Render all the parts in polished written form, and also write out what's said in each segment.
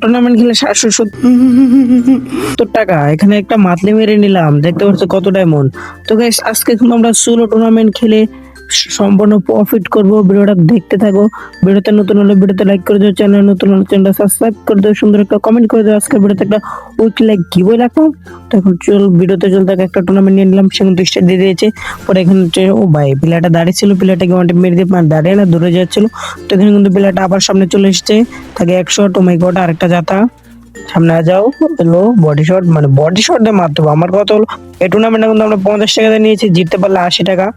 Tournament খেলে 770 টাকা। এখানে একটা মাতলি মেরে নিলাম, দেখতে পাচ্ছ কত ডায়মন্ড। তো গাইস আজকে কিন্তু আমরা সোলো টুর্নামেন্ট খেলে সম্পূর্ণ প্রফিট করব। ভিডিওটা দেখতে থাকো। ভিডিওতে নতুন হলে ভিডিওতে লাইক করে দিও, চ্যানেল নতুন হলে চ্যানেলটা সাবস্ক্রাইব করে দিও, সুন্দর একটা কমেন্ট করে দিও। আজকে ভিডিওতে একটা উইক লাইক গিভওয়ে রাখলাম। তো এখন ভিডিওতে চলতে একটা টুর্নামেন্ট নিয়ে নিলাম, সে কিন্তু স্টার্ট দিয়ে দিয়েছে। পরে এখানে ও ভাই প্লেয়ারটা দাঁড়িয়ে ছিল, প্লেয়ারটাকে ওয়ান টিপ মেরে দিয়ে দাঁড়িয়ে না দূরে যাচ্ছিল। তো এখানে কিন্তু প্লেয়ারটা আবার সামনে চলে এসেছে, তাকে 100। ও মাই গড, আরেকটা জাতা সামনে আ যাও। এলো বডি শট, মানে বডি শট দিয়ে মারতে হবে। আমার কথা হলো এই টুর্নামেন্টে কিন্তু আমরা 50 টাকা দিয়ে নিয়েছি, জিততে পারলে 80 টাকা।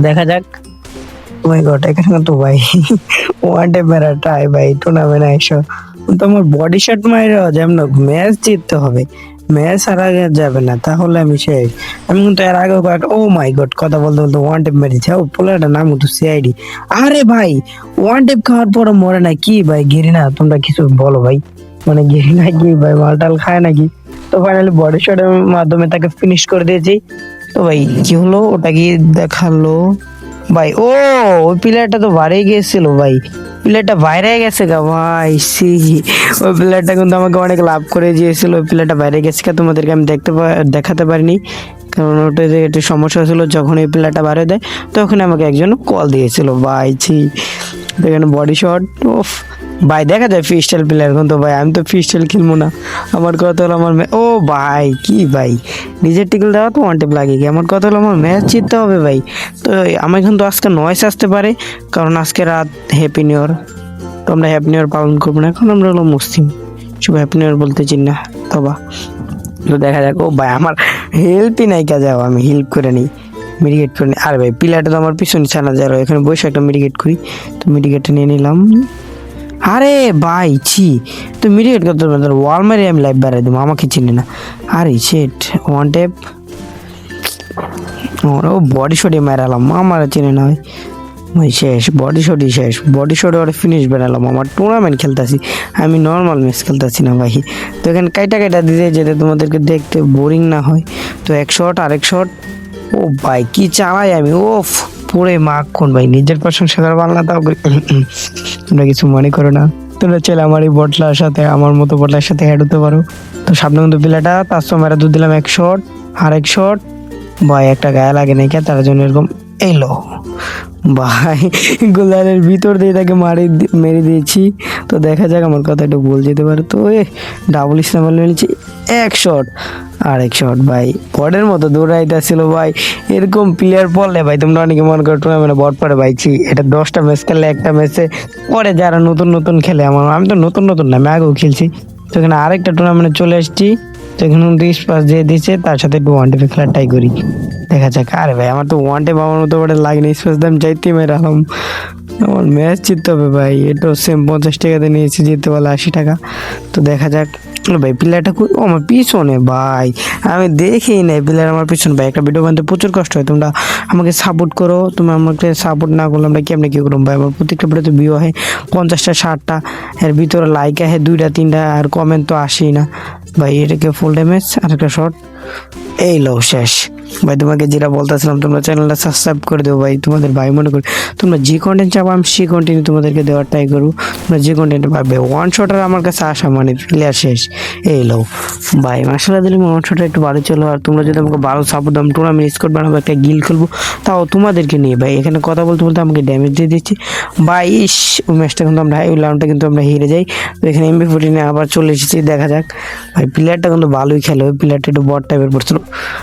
দেখা যাক। ও মাই গড, এখানে কিন্তু ভাই ওয়ান টাইম মেরা ট্রাই ভাই টুর্নামেন্ট আইসো। তো আমার বডি শট মাইরা যেমন ম্যাচ জিততে হবে, ম্যাচ হারা যাবে না, তাহলে আমি শেষ। আমি কিন্তু এর আগে ও মাই গড কথা বলতে বলতে ওয়ান টেপ মেরেছে। ও পোলারটার নাম কিন্তু সিআইডি। আরে ভাই ওয়ান টেপ খাওয়ার পরে মরে না কি ভাই? গিরি না, তোমরা কিছু বলো ভাই, মানে গিরি না কি ভাই, মালটাল খায় নাকি? তো ফাইনালি বডি শটের মাধ্যমে তাকে ফিনিশ করে দিয়েছি। তো ভাই কি হলো, ওটা কি দেখালো ভাই? ও ওই প্লেয়ারটা তো বাইরে গিয়েছিল ভাই, প্লেয়ারটা বাইরে গেছে গা ভাই। সি ওই প্লেয়ারটা কিন্তু আমাকে অনেক লাভ করে দিয়েছিল। ওই প্লেয়ারটা বাইরে গেছে গা, তোমাদেরকে আমি দেখাতে পারিনি, কারণ ওটা যে একটু সমস্যা ছিল। যখন এই প্লেয়ারটা বাইরে দেয় তখন আমাকে একজন কল দিয়েছিল ভাই। ছি এখানে বডি শট ওফ ভাই, দেখা যায় ফ্রিস্টাইল প্লেয়ার, কিন্তু ভাই আমি তো ফ্রিস্টাইল খেলবো না। আমার কথা হলো আমার ও ভাই কি ভাই, নিজের টিকেল দেওয়া তো ওয়ান টেপ লাগে কি? আমার কথা হলো আমার ম্যাচ জিততে হবে ভাই। তো আমার কিন্তু আজকে নয়েস আসতে পারে, কারণ আজকে রাত হ্যাপি নিউ ইয়ার। তো আমরা হ্যাপি নিউ ইয়ার পালন করবো না, এখন আমরা হলো মুসলিম, শুভ হ্যাপি নিউ ইয়ার বলতে চিনি না তবা। তো দেখা যাক। ও ভাই আমার হেল্পই নাই, কাজে আমি হেল্প করে নিই, মেডিকেট করে নিই। আরে ভাই প্লেয়ারটা তো আমার পিছনে ছানা যায়, এখানে বসে একটা মেডিকেট করি। তো মেডিকেটটা নিয়ে নিলাম। আরে ভাই ছি, তো মিডিয়েট করতে পারবে, ওয়াল মারি আমি লাইভ বাড়াই দেবো, আমাকে চিনি না। আরে সেট ওয়ান টেপ, ও বডি শটে মারালাম, আমার চিনি না ভাই। শেষ বডি শটই শেষ, বডি শটে ওরা ফিনিশ বানালাম। আমার টুর্নামেন্ট খেলতেছি, আমি নর্মাল ম্যাচ খেলতেছি না ভাই। তো এখানে কাইটা দিতে যেতে তোমাদেরকে দেখতে বোরিং না হয়। তো এক শট আরেক শট, ও ভাই কি চালাই আমি, ওফ পুরে মাখন ভাই। নিজের প্রশংসা করার পারলা তাও তোমরা কিছু মনে করো না। তোমরা চাইলে আমার এই বটলার সাথে, আমার মতো বটলার সাথে অ্যাড হতে পারো। তো সামনে কিন্তু প্লেয়ারটা, তার সময় দুধ দিলাম এক শট আরেক শট ভাই, একটা গায়ে লাগে নাই কে, তার জন্য এরকম এলো ভাই। গোলারের ভিতর দিয়ে তাকে মেরে দিয়েছি। তো দেখা যাক, আমার কথা একটু ভুল যেতে পারে। তো ডাবল স্নাইপার নিয়েছি, এক শট আরেক শট ভাই, বটের মতো দৌড়াইতেছিল ভাই। এরকম প্লেয়ার পড়লে ভাই তোমরা অনেকে মনে করো টুর্নামেন্টে বট পড়ে ভাই। ছি, এটা 10টা ম্যাচ খেললে একটা ম্যাচে পরে যারা নতুন নতুন খেলে, আমি তো নতুন নতুন না, আমি আগেও খেলছি। তো এখানে আরেকটা টুর্নামেন্টে চলে এসেছি। তো এখানে 20 পাস দিয়ে দিচ্ছে, তার সাথে একটু ওয়ান টেপে খেলার ট্রাই করি, দেখা যাক। আরে ভাই আমার তো ওয়ান টেপ আমার মতো বড় লাগে না, স্পেস দাম চাইতে মেরালাম। আমার ম্যাচ জিততে হবে ভাই, এটাও সেম 50 টাকা দিয়ে নিয়েছি, জিততে পারলে 80 টাকা। তো দেখা যাক ভাই। প্লেয়ারটা ও আমার পিছনে ভাই, আমি দেখি নাই প্লেয়ার আমার পিছনে ভাই। একটা ভিডিও বানাতে প্রচুর কষ্ট হয়, তোমরা আমাকে সাপোর্ট করো। তুমি আমাকে সাপোর্ট না করলে আমরা কেমনে কি করবো ভাই? আমার প্রত্যেকটা ভিডিওতে ভিউ হয় 50টা 60টা, এর ভিতরে লাইক আসে 2টা 3টা, আর কমেন্ট তো আসেই না ভাই। এটাকে ফুল ড্যামেজ আর একটা শট, এই লো শেষ ভাই। তোমাকে যেটা বলতেছিলাম, তোমরা চ্যানেলটা সাবস্ক্রাইব করে দেবো ভাই। তোমাদের ভাই মনে করি তোমরা যে কন্টেন্ট চাবো আমি সেই কন্টেন্ট তোমাদেরকে দেওয়ার ট্রাই করবো। তোমরা যে কন্টেন্ট পাবে, ওয়ান শটার আমার কাছে আসা মানে প্লেয়ার শেষ। এই লো ভাই মাসাল্লাহ দিলে ওয়ান শটার একটু বাড়ি চলো। আর তোমরা যদি আমাকে ভালো সাপোর্ট দাও, টুর্নামেন্ট স্কোর বানাবো, একটা গিল খেলবো, তাও তোমাদেরকে নিয়ে ভাই। এখানে কথা বলতে বলতে আমাকে ড্যামেজ দিয়ে দিচ্ছি ভাই। ইস ওই ম্যাচটা কিন্তু আমরা, ওই রাউন্ডটা কিন্তু আমরা হেরে যাই। তো এখানে MP14 আবার চলে এসেছি, দেখা যাক ভাই। প্লেয়ারটা কিন্তু ভালোই খেলে, ওই প্লেয়ারটা একটু বট টাইপের পড়ছিল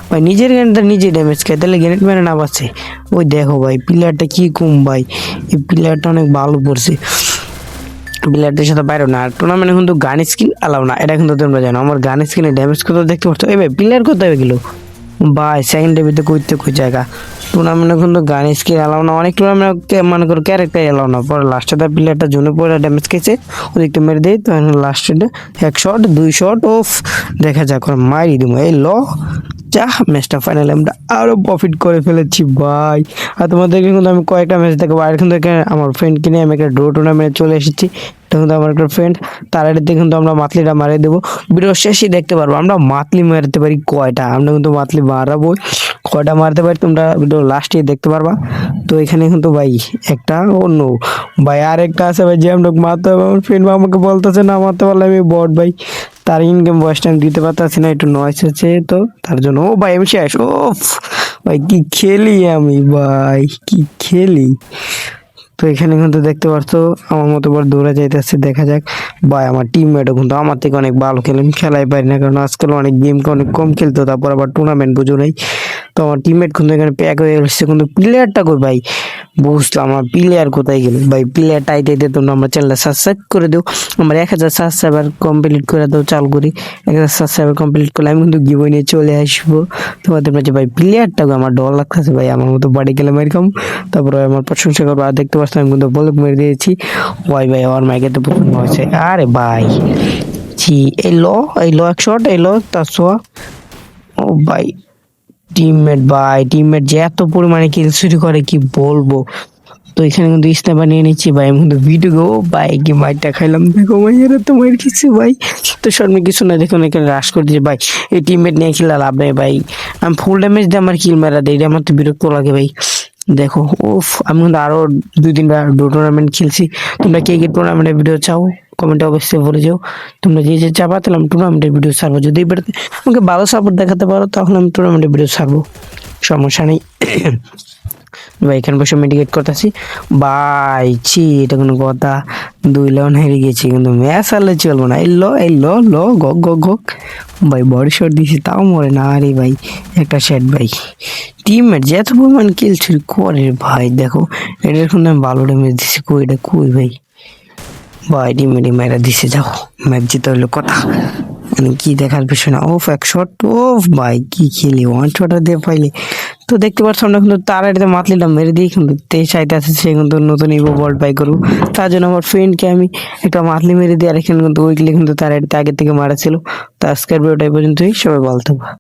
ভাই। নিজের গ্রেনেডটা নিজে ড্যামেজ খায়, তাহলে গ্রেনেড মেরে না বাঁচে। ওই দেখো ভাই প্লেয়ারটা কি কম ভাই, এই প্লেয়ারটা অনেক ভালো পড়ছে। প্লেয়ারদের সাথে বাইরে না, আর টুর্নামেন্টে কিন্তু গান স্কিন অ্যালাউ না, এটা কিন্তু তোমরা জানো। আমার গান স্কিনে ড্যামেজ কত দেখতে পাচ্ছ। এই ভাই প্লেয়ার কোথায় গেল ভাই? সেকেন্ড ডেবিতে কই জায়গা। টুর্নামেন্টে কিন্তু গান স্কিন অ্যালাউ না, অনেক টুর্নামেন্টে মনে করো ক্যারেক্টার অ্যালাউ না। পরে লাস্টে তার প্লেয়ারটা জোনে পরে ড্যামেজ খেয়েছে, ওদিকটা মেরে দেয়। তো লাস্টে এক শট 2 শট ওফ, দেখা যাক মারি দিব। এই ল যা, ম্যাচটা ফাইনালি আমরা আরো প্রফিট করে ফেলেছি ভাই। আর তোমাদেরকে কিন্তু আমি কয়েকটা ম্যাচ দেখাবো। আর এখান থেকে আমার ফ্রেন্ডকে নিয়ে আমি একটা ড্র টুর্নামেন্টে চলে এসেছি। এটা কিন্তু আমার একটা ফ্রেন্ড, তার আইডিতে কিন্তু আমরা মাতলিটা মারিয়ে দেবো। ভিডিও শেষে দেখতে পারবো আমরা মাতলি মারতে পারি কয়টা। আমরা কিন্তু মাতলি মারাবো, কয়টা মারতে পারি তোমরা ভিডিও লাস্টে দেখতে পারবা। তো এখানে কিন্তু ভাই একটা অন্য ভাই আর একটা আছে ভাই, যে আমরা মারতে হবে, আমার ফ্রেন্ড আমাকে বলতেছে না মারতে পারলে আমি বট ভাই, তার ইন গেম ভয়েস টাইম দিতে পারতেছি না, একটু নয়েস হচ্ছে, তো তার জন্য ও ভাই আমি শেষ। ও ভাই কি খেলি আমি, ভাই কি খেলি। তো এখানে কিন্তু দেখতে পারছো আমার মতো বড় দৌড়া যাইতেছে, দেখা যাক। ভাই আমার টিমমেটও কিন্তু আমার থেকে অনেক ভালো খেলে, আমি খেলাই পারি না, কারণ আজকাল অনেক গেমকে অনেক কম খেলতো, তারপর আবার টুর্নামেন্ট বুঝো নাই। তো আমার টিমমেট কিন্তু এখানে প্যাক হয়ে গেছে, কিন্তু প্লেয়ারটা কই ভাই, বুঝলাম আমার প্লেয়ার কোথায় গেল ভাই। প্লেয়ার টাইটাইতে তোমরা আমার চ্যানেলটা সাবস্ক্রাইব করে দিও, আমার 1000 সাবস্ক্রাইবার কমপ্লিট করে দাও, চালু করি 1000 সাবস্ক্রাইবার কমপ্লিট করলে আমি কিন্তু গিভওয়ে নিয়ে চলে আসবো তোমাদের মাঝে। ভাই প্লেয়ারটা আমার ডর লাগতেছে ভাই, আমার মতো বাড়ি গেলে এরকম, তারপরে আমার প্রশংসা করবো। আর দেখতে পাচ্ছি আমি কিন্তু বলক মেরে দিয়েছি, ওয়াই ভাই আমার মাইকে তো পছন্দ হয়েছে। আরে ভাই জি এলো এক শট এলো তার ছোঁয়া। ও ভাই টিমমেট, ভাই টিমমেট যে এত পরিমাণে কিল চুরি করে কি বলবো। তো এখানে কিন্তু স্ন্যাপার নিয়ে নিচ্ছি ভাই, আমি কিন্তু ভিডিও ভাই কি মাইরটা খাইলাম, দেখো ভাই এরা তো মাইর কিছু ভাই। তো শর্মে কিছু না, দেখুন এখানে রাশ করে দিয়েছে ভাই, এই টিমমেট নিয়ে খেলা লাভ নেই ভাই, আমি ফুল ড্যামেজ দিয়ে আমার কিল মেরা দিই, এটা আমার তো বিরক্ত লাগে ভাই। দেখো উফ, আমি কিন্তু আরো 2-3বার টুর্নামেন্ট খেলছি। তোমরা কে কে টুর্নামেন্টের ভিডিও চাও কমেন্টে অবশ্যই বলে যাও, তোমরা যে যে চাবা তাহলে আমি টুর্নামেন্টের ভিডিও ছাড়বো। যদি এবার আমাকে ভালো সাপোর্ট দেখাতে পারো তাহলে আমি টুর্নামেন্টের ভিডিও ছাড়বো, সমস্যা নেই। ভাই এখানে বসে মেডিকেট করতেছি ভাই, ছি এটা কোনো কথা, 2 রাউন্ড হেরে গেছি, কিন্তু ম্যাচ হারলে চলবো না। এলো লো গক গক গক ভাই, বডি শট দিয়েছি তাও মরে না। আরে ভাই একটা শেট ভাই, টিমমেট যে এত পরিমাণ কিল চুরি করে ভাই, দেখো এটা এখন আমি ভালো ড্যামেজ দিছি, কই এটা কই ভাই, ভাই টিমমেটই মেরা দিছে, যাও ম্যাচ জিতে হইলো কথা, মানে কি দেখার বিষয় না। ওফ এক শট, ওফ ভাই কি খেলি, ওয়ান শটার দিয়ে পাইলে। তো দেখতে পাচ্ছ আমরা কিন্তু তার এটাতে মাতলিটা মেরে দিই, কিন্তু তে চাইতে আছে সে কিন্তু নতুন ইভো বল্ট বাই করবো, তার জন্য আমার ফ্রেন্ডকে আমি একটা মাতলি মেরে দিই, আর এখানে কিন্তু উইকলি কিন্তু তার এটাতে আগে থেকে মারা ছিল। তো আজকের ভিডিওটা এই পর্যন্তই, সবাই ভালো থাকবে।